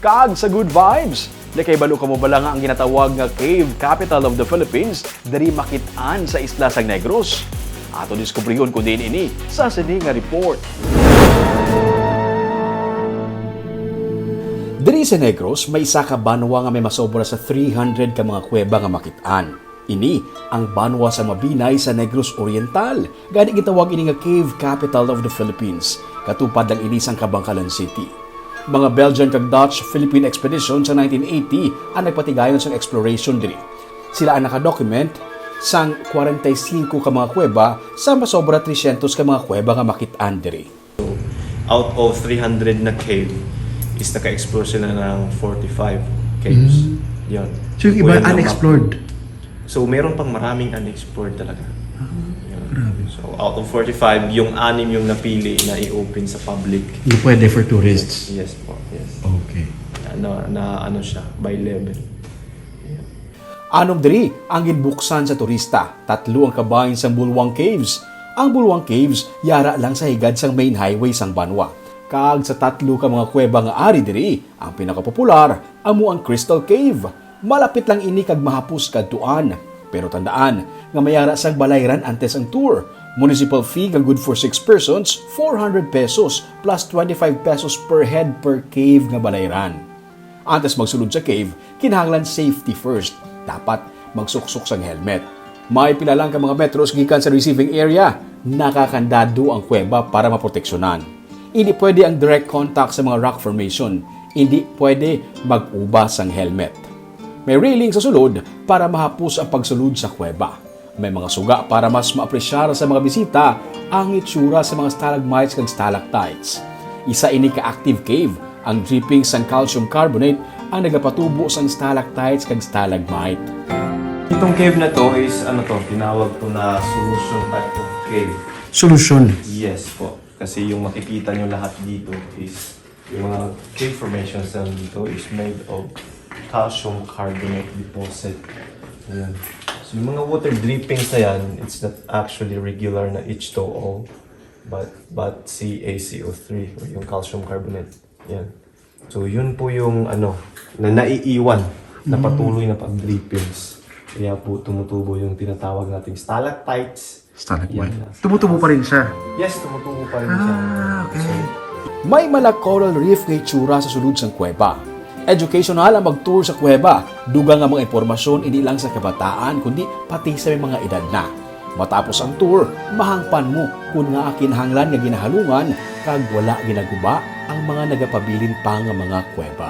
kag sa good vibes. Lakay balo ka mo bala nga ang ginatawag nga cave capital of the Philippines, diri makit-an sa isla sang Negros. Ato diskubrihon kung din ini sa sini nga report. Diri sa Negros, may isa ka banwa nga may masobra sa 300 ka mga kuweba nga makit-an. Ini ang banwa sa Mabinay sa Negros Oriental. Gani gitawag ini nga cave capital of the Philippines. Katupad lang ini sang Kabangkalan City. Mga Belgian kag Dutch Philippine expedition sa 1980 ang nagpatigayon sa exploration diri. Sila ang nakadocument sang 45 ka mga kuweba sa masobra 300 ka mga kuweba nga makit-an diri. Out of 300 na cave is naka-explore sila ng 45 caves. Yun. So yung iba unexplored? So meron pang maraming unexplored talaga. Grabe. So out of 45, yung 6 yung napili na i-open sa public. Hindi pwede for tourists? Yes po, yes. Okay. Ano siya, by level. Yeah. Anom diri ang ginbuksan sa turista. 3 ang kabahin sa Bulwang Caves. Ang Bulwang Caves yara lang sa higad sang main highway sang Banwa. Kag sa 3 ka mga kuweba nga ari diri, ang pinakapopular amo ang Crystal Cave. Malapit lang ini kag mahapos kadtuan. Pero tandaan nga mayara sang balayran antes ang tour. Municipal fee nga good for 6 persons, 400 pesos plus 25 pesos per head per cave nga balayran. Antes magsulod sa cave, kinahanglan safety first. Dapat magsuksok sang helmet. May pila lang ka mga metros gikan sa receiving area. Nakakandado ang kuweba para maproteksyonan. Hindi pwede ang direct contact sa mga rock formation. Hindi pwede mag-ubas ang helmet. May railing sa sulod para mahapos ang pagsulod sa kuweba. May mga suga para mas maapresyar sa mga bisita ang itsura sa mga stalagmites kag stalactites. Isa ini ka active cave, ang dripping sang calcium carbonate ang nagapatubo sang stalactites kag stalagmite. Itong cave na to is tinawag to na solution type of cave. Solution? Yes po. Kasi yung makikita nyo lahat dito is yung mga cave formations na dito is made of calcium carbonate deposit. Ayan. So yung mga water drippings na yan, it's not actually regular na H2O, but CaCO3 or yung calcium carbonate. Ayan. So yun po yung na naiiwan na patuloy na pag-drippings. Kaya po tumutubo yung tinatawag nating stalactites. Stalagmite. Tumutubo pa rin siya? Yes, tumutubo pa rin siya. Okay. May mala coral reef nga itsura sa sulod sang kuweba. Educational ang mag-tour sa kuweba. Dugang nga mga impormasyon hindi lang sa kabataan kundi pati sa may mga edad na. Matapos ang tour, mahangpan mo kung nga kinahanglan nga ginahalungan kag wala ginaguba ang mga nagapabilin pa nga mga kuweba.